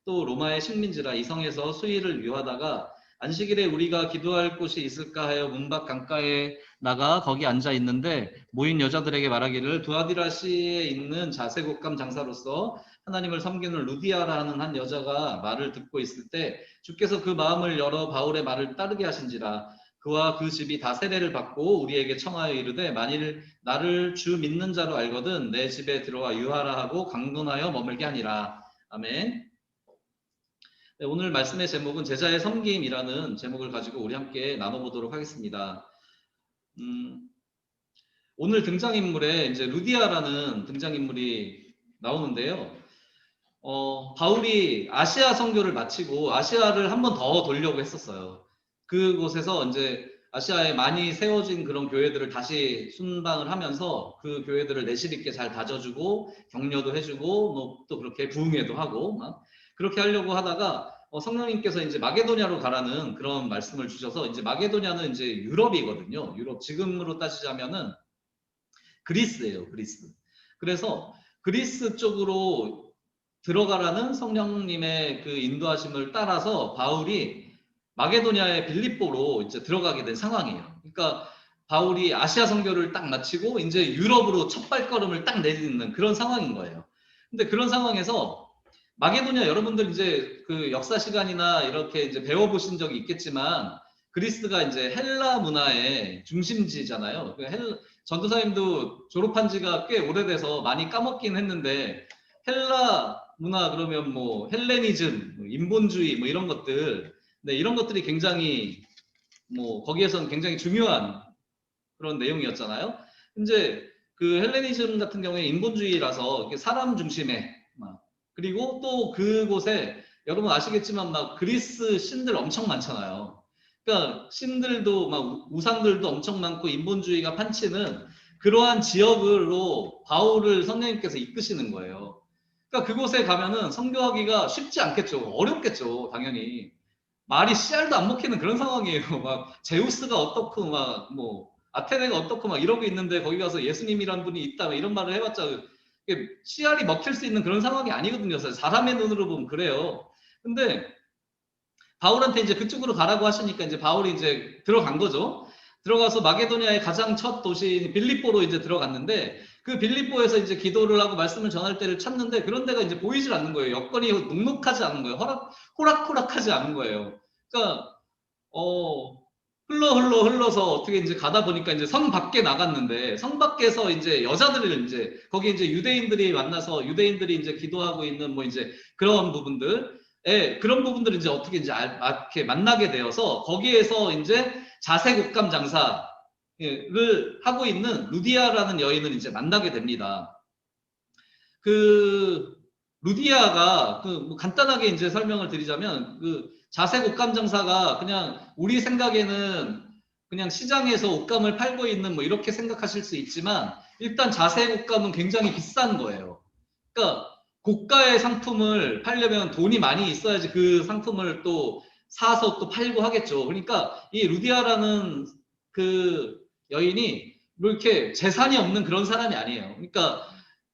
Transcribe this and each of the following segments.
또 로마의 식민지라 이성에서 수의를 위하다가 안식일에 우리가 기도할 곳이 있을까 하여 문밖 강가에 나가 거기 앉아 있는데 모인 여자들에게 말하기를 두아디라시에 있는 자세곶감 장사로서 하나님을 섬기는 루디아라 하는 한 여자가 말을 듣고 있을 때 주께서 그 마음을 열어 바울의 말을 따르게 하신지라. 그와 그 집이 다 세례를 받고 우리에게 청하여 이르되 만일 나를 주 믿는 자로 알거든 내 집에 들어와 유하라 하고 강론하여 머물게 하니라. 아멘. 네, 오늘 말씀의 제목은 제자의 섬김이라는 제목을 가지고 우리 함께 나눠보도록 하겠습니다. 오늘 등장인물에 이제 루디아라는 등장인물이 나오는데요. 바울이 아시아 선교를 마치고 아시아를 한 번 더 돌려고 했었어요. 그곳에서 이제 아시아에 많이 세워진 그런 교회들을 다시 순방을 하면서 그 교회들을 내실 있게 잘 다져주고 격려도 해주고 뭐 또 그렇게 부흥회도 하고 막 그렇게 하려고 하다가 성령님께서 이제 마게도냐로 가라는 그런 말씀을 주셔서 이제 마게도냐는 이제 유럽이거든요. 유럽 지금으로 따지자면은 그리스예요, 그리스. 그래서 그리스 쪽으로 들어가라는 성령님의 그 인도하심을 따라서 바울이 마게도냐의 빌립보로 이제 들어가게 된 상황이에요. 그러니까 바울이 아시아 선교를 딱 마치고 이제 유럽으로 첫 발걸음을 딱 내딛는 그런 상황인 거예요. 근데 그런 상황에서 마게도냐 여러분들 이제 그 역사 시간이나 이렇게 이제 배워보신 적이 있겠지만 그리스가 이제 헬라 문화의 중심지잖아요. 전도사님도 졸업한 지가 꽤 오래돼서 많이 까먹긴 했는데 헬라 문화 그러면 뭐 헬레니즘, 인본주의 뭐 이런 것들, 네, 이런 것들이 굉장히 뭐 거기에서는 굉장히 중요한 그런 내용이었잖아요. 이제 그 헬레니즘 같은 경우에 인본주의라서 사람 중심의 그리고 또 그곳에 여러분 아시겠지만 막 그리스 신들 엄청 많잖아요. 그러니까 신들도 막 우상들도 엄청 많고 인본주의가 판치는 그러한 지역으로 바울을 성령님께서 이끄시는 거예요. 그러니까 그곳에 가면은 선교하기가 쉽지 않겠죠. 어렵겠죠, 당연히. 말이 씨알도 안 먹히는 그런 상황이에요. 막 제우스가 어떻고 막 뭐 아테네가 어떻고 막 이러고 있는데 거기 가서 예수님이란 분이 있다 이런 말을 해봤자 씨알이 먹힐 수 있는 그런 상황이 아니거든요. 사람의 눈으로 보면 그래요. 근데 바울한테 이제 그쪽으로 가라고 하시니까 이제 바울이 이제 들어간 거죠. 들어가서 마게도니아의 가장 첫 도시인 빌립보로 이제 들어갔는데 그 빌립보에서 이제 기도를 하고 말씀을 전할 때를 찾는데 그런 데가 이제 보이질 않는 거예요. 여건이 녹록하지 않은 거예요. 호락호락하지 않은 거예요. 그러니까 흘러서 어떻게 이제 가다 보니까 이제 성 밖에 나갔는데 성 밖에서 이제 여자들을 이제 거기 이제 유대인들이 만나서 유대인들이 이제 기도하고 있는 뭐 이제 그런 부분들 그런 부분들을 이제 어떻게 이제 이렇게 만나게 되어서 거기에서 이제 자세곶감 장사를 하고 있는 루디아라는 여인을 이제 만나게 됩니다. 그 루디아가 뭐 간단하게 이제 설명을 드리자면 그 자세곶감 장사가 그냥 우리 생각에는 그냥 시장에서 옷감을 팔고 있는 뭐 이렇게 생각하실 수 있지만 일단 자세곶감은 굉장히 비싼 거예요. 그러니까 고가의 상품을 팔려면 돈이 많이 있어야지 그 상품을 또 사서 또 팔고 하겠죠. 그러니까 이 루디아라는 그 여인이 뭐 이렇게 재산이 없는 그런 사람이 아니에요. 그러니까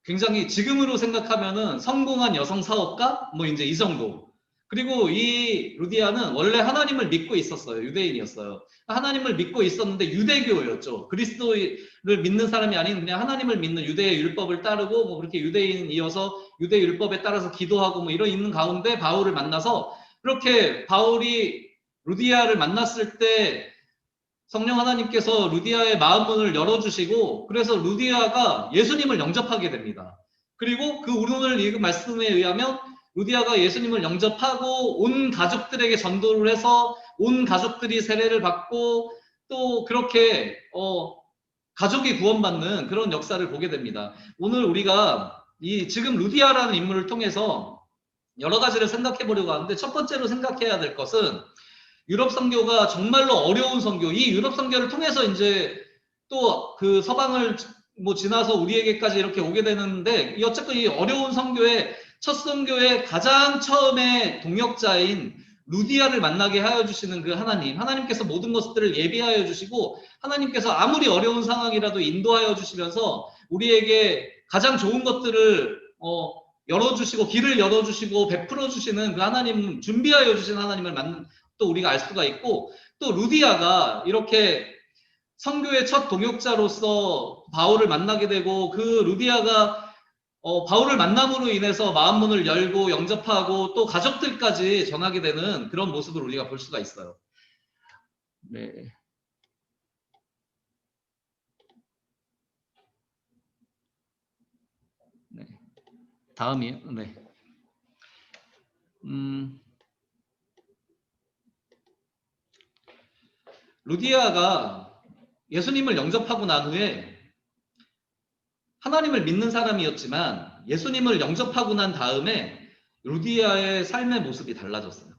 굉장히 지금으로 생각하면은 성공한 여성 사업가 뭐 이제 이 정도. 그리고 이 루디아는 원래 하나님을 믿고 있었어요. 유대인이었어요. 하나님을 믿고 있었는데 유대교였죠. 그리스도를 믿는 사람이 아닌 그냥 하나님을 믿는 유대의 율법을 따르고 뭐 그렇게 유대인이어서 유대 율법에 따라서 기도하고 뭐 이런 있는 가운데 바울을 만나서 그렇게 바울이 루디아를 만났을 때 성령 하나님께서 루디아의 마음문을 열어주시고 그래서 루디아가 예수님을 영접하게 됩니다. 그리고 그 오늘 읽은 말씀에 의하면 루디아가 예수님을 영접하고 온 가족들에게 전도를 해서 온 가족들이 세례를 받고 또 그렇게 가족이 구원받는 그런 역사를 보게 됩니다. 오늘 우리가 이 지금 루디아라는 인물을 통해서 여러 가지를 생각해 보려고 하는데 첫 번째로 생각해야 될 것은 유럽 선교가 정말로 어려운 선교, 이 유럽 선교를 통해서 이제 또 그 서방을 뭐 지나서 우리에게까지 이렇게 오게 되는데 어쨌든 이 어려운 선교의 첫 선교의 가장 처음에 동역자인 루디아를 만나게 하여 주시는 그 하나님께서 모든 것들을 예비하여 주시고 하나님께서 아무리 어려운 상황이라도 인도하여 주시면서 우리에게 가장 좋은 것들을 열어주시고 길을 열어주시고 베풀어 주시는 그 하나님, 준비하여 주신 하나님을 또 우리가 알 수가 있고, 또 루디아가 이렇게 선교의 첫 동역자로서 바울을 만나게 되고, 그 루디아가 바울을 만남으로 인해서 마음문을 열고 영접하고 또 가족들까지 전하게 되는 그런 모습을 우리가 볼 수가 있어요. 네. 네. 다음이요. 네. 루디아가 예수님을 영접하고 난 후에 하나님을 믿는 사람이었지만 예수님을 영접하고 난 다음에 루디아의 삶의 모습이 달라졌어요.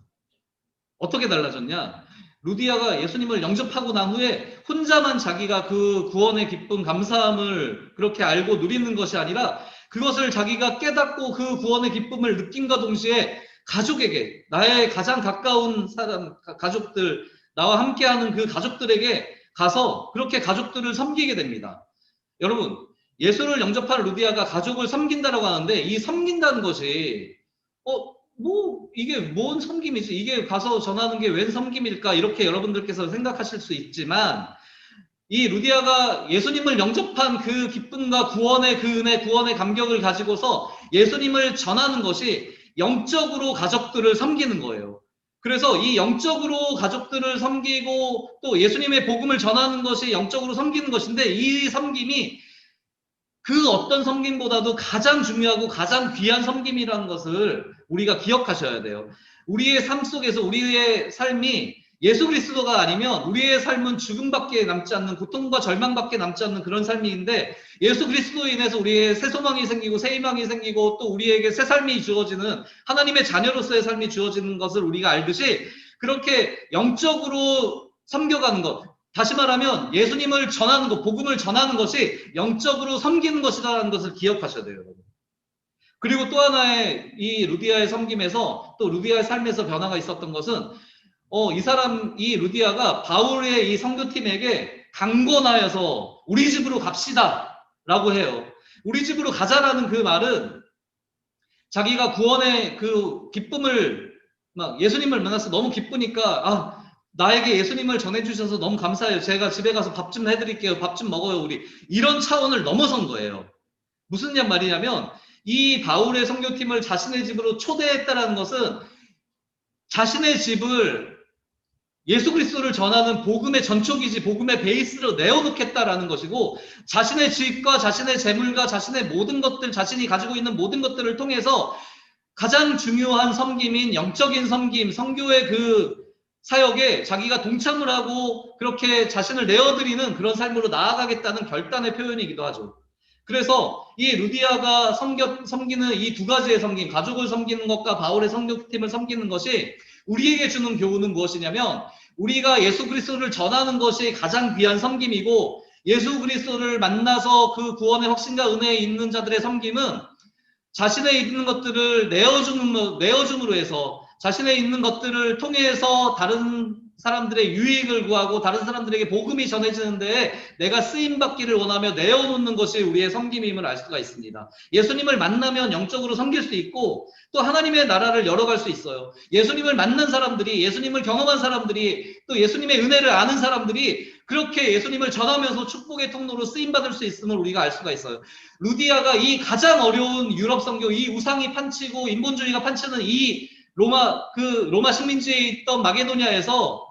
어떻게 달라졌냐? 루디아가 예수님을 영접하고 난 후에 혼자만 자기가 그 구원의 기쁨, 감사함을 그렇게 알고 누리는 것이 아니라 그것을 자기가 깨닫고 그 구원의 기쁨을 느낀과 동시에 가족에게, 나의 가장 가까운 사람, 가족들, 나와 함께하는 그 가족들에게 가서 그렇게 가족들을 섬기게 됩니다. 여러분, 예수를 영접한 루디아가 가족을 섬긴다라고 하는데, 이 섬긴다는 것이 이게 뭔 섬김이지? 이게 가서 전하는 게 웬 섬김일까? 이렇게 여러분들께서 생각하실 수 있지만, 이 루디아가 예수님을 영접한 그 기쁨과 구원의 그 은혜, 구원의 감격을 가지고서 예수님을 전하는 것이 영적으로 가족들을 섬기는 거예요. 그래서 이 영적으로 가족들을 섬기고 또 예수님의 복음을 전하는 것이 영적으로 섬기는 것인데, 이 섬김이 그 어떤 섬김보다도 가장 중요하고 가장 귀한 섬김이라는 것을 우리가 기억하셔야 돼요. 우리의 삶 속에서 우리의 삶이 예수 그리스도가 아니면 우리의 삶은 죽음밖에 남지 않는, 고통과 절망밖에 남지 않는 그런 삶인데, 예수 그리스도로 인해서 우리의 새 소망이 생기고 새 희망이 생기고 또 우리에게 새 삶이 주어지는, 하나님의 자녀로서의 삶이 주어지는 것을 우리가 알듯이, 그렇게 영적으로 섬겨가는 것, 다시 말하면 예수님을 전하는 것, 복음을 전하는 것이 영적으로 섬기는 것이라는 것을 기억하셔야 돼요, 여러분. 그리고 또 하나의 이 루디아의 섬김에서, 또 루디아의 삶에서 변화가 있었던 것은 이 루디아가 바울의 이 선교팀에게 강권하여서 우리 집으로 갑시다 라고 해요. 우리 집으로 가자라는 그 말은 자기가 구원의 그 기쁨을, 막 예수님을 만나서 너무 기쁘니까, 나에게 예수님을 전해주셔서 너무 감사해요. 제가 집에 가서 밥 좀 해드릴게요. 밥 좀 먹어요, 우리. 이런 차원을 넘어선 거예요. 무슨 말이냐면, 이 바울의 선교팀을 자신의 집으로 초대했다는 것은 자신의 집을 예수 그리스도를 전하는 복음의 전초기지, 복음의 베이스로 내어놓겠다라는 것이고, 자신의 집과 자신의 재물과 자신의 모든 것들, 자신이 가지고 있는 모든 것들을 통해서 가장 중요한 섬김인 영적인 섬김, 선교의 그 사역에 자기가 동참을 하고 그렇게 자신을 내어드리는 그런 삶으로 나아가겠다는 결단의 표현이기도 하죠. 그래서 이 루디아가 섬기는 이 두 가지의 섬김, 가족을 섬기는 것과 바울의 선교팀을 섬기는 것이 우리에게 주는 교훈은 무엇이냐면, 우리가 예수 그리스도를 전하는 것이 가장 귀한 섬김이고, 예수 그리스도를 만나서 그 구원의 확신과 은혜에 있는 자들의 섬김은 자신의 있는 것들을 내어줌으로 해서, 자신의 있는 것들을 통해서 다른 사람들의 유익을 구하고 다른 사람들에게 복음이 전해지는데 내가 쓰임받기를 원하며 내어놓는 것이 우리의 섬김임을 알 수가 있습니다. 예수님을 만나면 영적으로 섬길 수 있고 또 하나님의 나라를 열어갈 수 있어요. 예수님을 만난 사람들이, 예수님을 경험한 사람들이, 또 예수님의 은혜를 아는 사람들이 그렇게 예수님을 전하면서 축복의 통로로 쓰임받을 수 있음을 우리가 알 수가 있어요. 루디아가 이 가장 어려운 유럽 선교, 이 우상이 판치고 인본주의가 판치는 이 로마 식민지에 있던 마게도냐에서,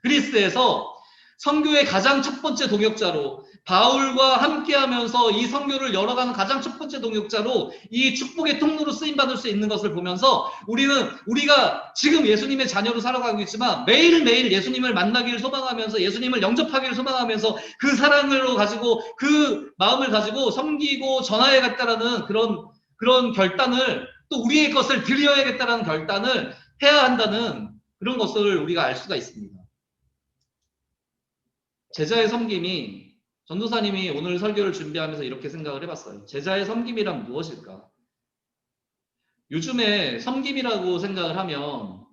그리스에서 선교의 가장 첫 번째 동역자로, 바울과 함께하면서 이 선교를 열어가는 가장 첫 번째 동역자로 이 축복의 통로로 쓰임받을 수 있는 것을 보면서 우리가 지금 예수님의 자녀로 살아가고 있지만 매일매일 예수님을 만나기를 소망하면서 예수님을 영접하기를 소망하면서 그 사랑으로 가지고 그 마음을 가지고 섬기고 전하야겠다라는 그런 결단을, 또 우리의 것을 드려야겠다라는 결단을 해야 한다는 그런 것을 우리가 알 수가 있습니다. 제자의 섬김이, 전도사님이 오늘 설교를 준비하면서 이렇게 생각을 해봤어요. 제자의 섬김이란 무엇일까? 요즘에 섬김이라고 생각을 하면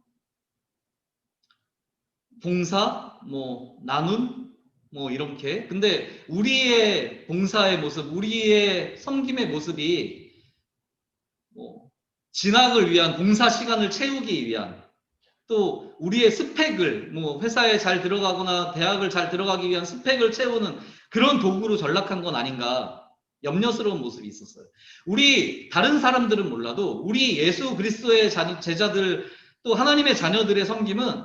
봉사, 나눔, 이렇게. 근데 우리의 봉사의 모습, 우리의 섬김의 모습이 진학을 위한 봉사 시간을 채우기 위한, 또 우리의 스펙을, 뭐 회사에 잘 들어가거나 대학을 잘 들어가기 위한 스펙을 채우는 그런 도구로 전락한 건 아닌가 염려스러운 모습이 있었어요. 우리 다른 사람들은 몰라도 우리 예수 그리스도의 제자들, 또 하나님의 자녀들의 섬김은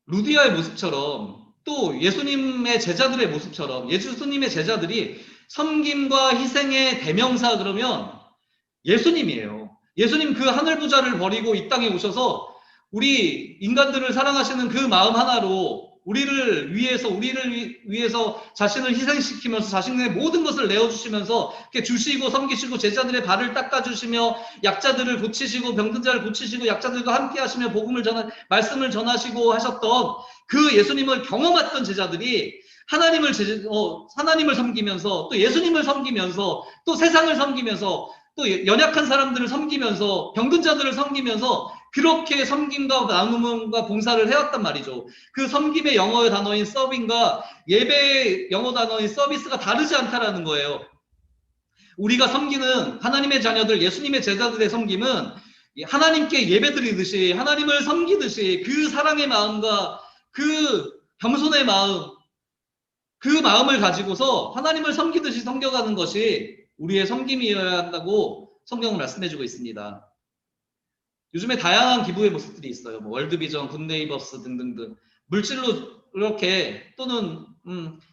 루디아의 모습처럼, 또 예수님의 제자들의 모습처럼, 예수님의 제자들이 섬김과 희생의 대명사 그러면 예수님이에요. 예수님 그 하늘 부자를 버리고 이 땅에 오셔서 우리 인간들을 사랑하시는 그 마음 하나로 우리를 위해서 자신을 희생시키면서 자신의 모든 것을 내어주시면서 이렇게 주시고 섬기시고 제자들의 발을 닦아주시며 약자들을 고치시고 병든 자를 고치시고 약자들과 함께 하시며 말씀을 전하시고 하셨던 그 예수님을 경험했던 제자들이 하나님을 섬기면서 또 예수님을 섬기면서 또 세상을 섬기면서 또 연약한 사람들을 섬기면서 병든 자들을 섬기면서 그렇게 섬김과 나눔과 봉사를 해왔단 말이죠. 그 섬김의 영어 단어인 서빙과 예배의 영어 단어인 서비스가 다르지 않다라는 거예요. 우리가 섬기는 하나님의 자녀들, 예수님의 제자들의 섬김은 하나님께 예배드리듯이, 하나님을 섬기듯이 그 사랑의 마음과 그 겸손의 마음, 그 마음을 가지고서 하나님을 섬기듯이 섬겨가는 것이 우리의 섬김이어야 한다고 성경은 말씀해주고 있습니다. 요즘에 다양한 기부의 모습들이 있어요. 뭐 월드비전, 굿네이버스 등등등. 물질로 이렇게 또는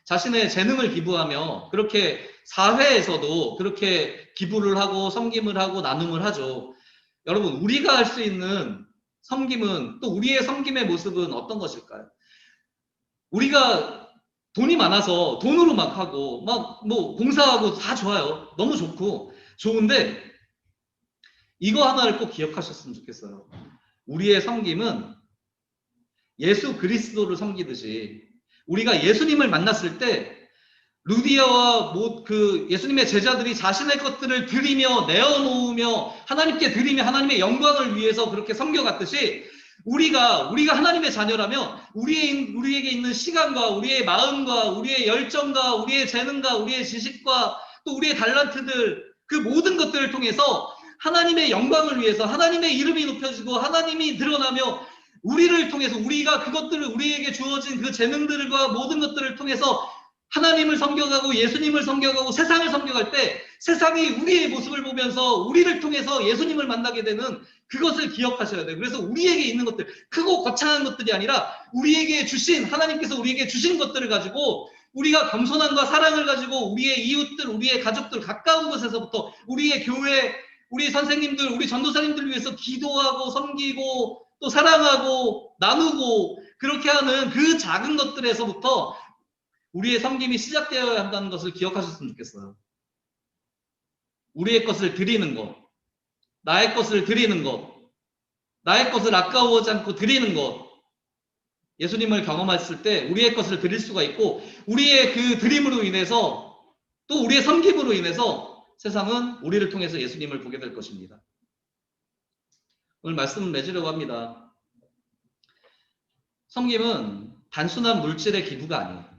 자신의 재능을 기부하며 그렇게 사회에서도 그렇게 기부를 하고 섬김을 하고 나눔을 하죠. 여러분, 우리가 할 수 있는 섬김은, 또 우리의 섬김의 모습은 어떤 것일까요? 우리가 돈이 많아서 돈으로 막 하고 막 뭐 봉사하고 다 좋아요. 너무 좋은데 이거 하나를 꼭 기억하셨으면 좋겠어요. 우리의 섬김은 예수 그리스도를 섬기듯이, 우리가 예수님을 만났을 때 루디아와 그 예수님의 제자들이 자신의 것들을 드리며 내어놓으며 하나님께 드리며 하나님의 영광을 위해서 그렇게 섬겨갔듯이, 우리가 하나님의 자녀라면 우리에게 있는 시간과 우리의 마음과 우리의 열정과 우리의 재능과 우리의 지식과 또 우리의 달란트들, 그 모든 것들을 통해서 하나님의 영광을 위해서 하나님의 이름이 높여지고 하나님이 드러나며 우리를 통해서 우리가 그것들을, 우리에게 주어진 그 재능들과 모든 것들을 통해서 하나님을 섬겨가고 예수님을 섬겨가고 세상을 섬겨갈 때 세상이 우리의 모습을 보면서 우리를 통해서 예수님을 만나게 되는 그것을 기억하셔야 돼요. 그래서 우리에게 있는 것들, 크고 거창한 것들이 아니라 하나님께서 우리에게 주신 것들을 가지고 우리가 겸손함과 사랑을 가지고 우리의 이웃들, 우리의 가족들, 가까운 곳에서부터 우리의 교회, 우리 선생님들, 우리 전도사님들을 위해서 기도하고 섬기고 또 사랑하고 나누고 그렇게 하는 그 작은 것들에서부터 우리의 섬김이 시작되어야 한다는 것을 기억하셨으면 좋겠어요. 우리의 것을 드리는 것, 나의 것을 드리는 것, 나의 것을 아까워하지 않고 드리는 것, 예수님을 경험했을 때 우리의 것을 드릴 수가 있고, 우리의 그 드림으로 인해서 또 우리의 섬김으로 인해서 세상은 우리를 통해서 예수님을 보게 될 것입니다. 오늘 말씀을 맺으려고 합니다. 섬김은 단순한 물질의 기부가 아니에요.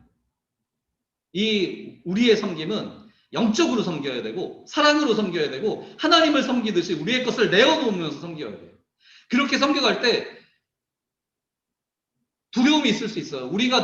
우리의 섬김은 영적으로 섬겨야 되고 사랑으로 섬겨야 되고 하나님을 섬기듯이 우리의 것을 내어놓으면서 섬겨야 돼요. 그렇게 섬겨갈 때 두려움이 있을 수 있어요. 우리가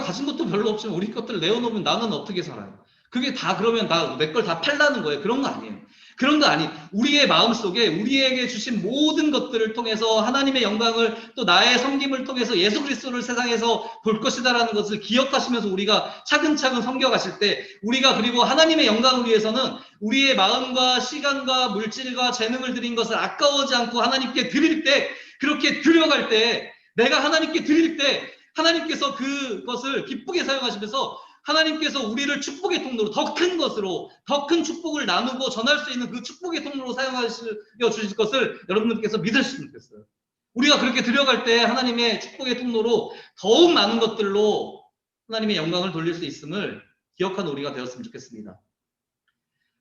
가진 것도 별로 없지만 우리 것들을 내어놓으면 나는 어떻게 살아요? 그게 다 그러면 내 걸 다 팔라는 거예요. 그런 거 아니에요. 그런 거 아니. 우리의 마음속에 우리에게 주신 모든 것들을 통해서 하나님의 영광을, 또 나의 섬김을 통해서 예수 그리스도를 세상에서 볼 것이다라는 것을 기억하시면서 우리가 차근차근 섬겨가실 때, 우리가 그리고 하나님의 영광을 위해서는 우리의 마음과 시간과 물질과 재능을 드린 것을 아까워하지 않고 하나님께 드릴 때, 그렇게 드려갈 때, 내가 하나님께 드릴 때 하나님께서 그것을 기쁘게 사용하시면서 하나님께서 우리를 축복의 통로로, 더 큰 것으로, 더 큰 축복을 나누고 전할 수 있는 그 축복의 통로로 사용하시려 주실 것을 여러분들께서 믿으시면 좋겠어요. 우리가 그렇게 들여갈 때 하나님의 축복의 통로로 더욱 많은 것들로 하나님의 영광을 돌릴 수 있음을 기억하는 우리가 되었으면 좋겠습니다.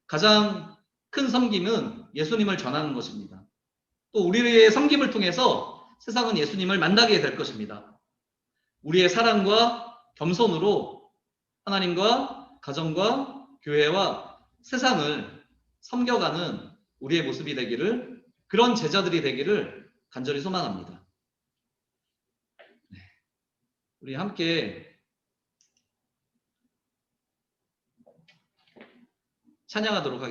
가장 큰 섬김은 예수님을 전하는 것입니다. 또 우리의 섬김을 통해서 세상은 예수님을 만나게 될 것입니다. 우리의 사랑과 겸손으로 하나님과 가정과 교회와 세상을 섬겨가는 우리의 모습이 되기를, 그런 제자들이 되기를 간절히 소망합니다. 네. 우리 함께 찬양하도록 하겠습니다.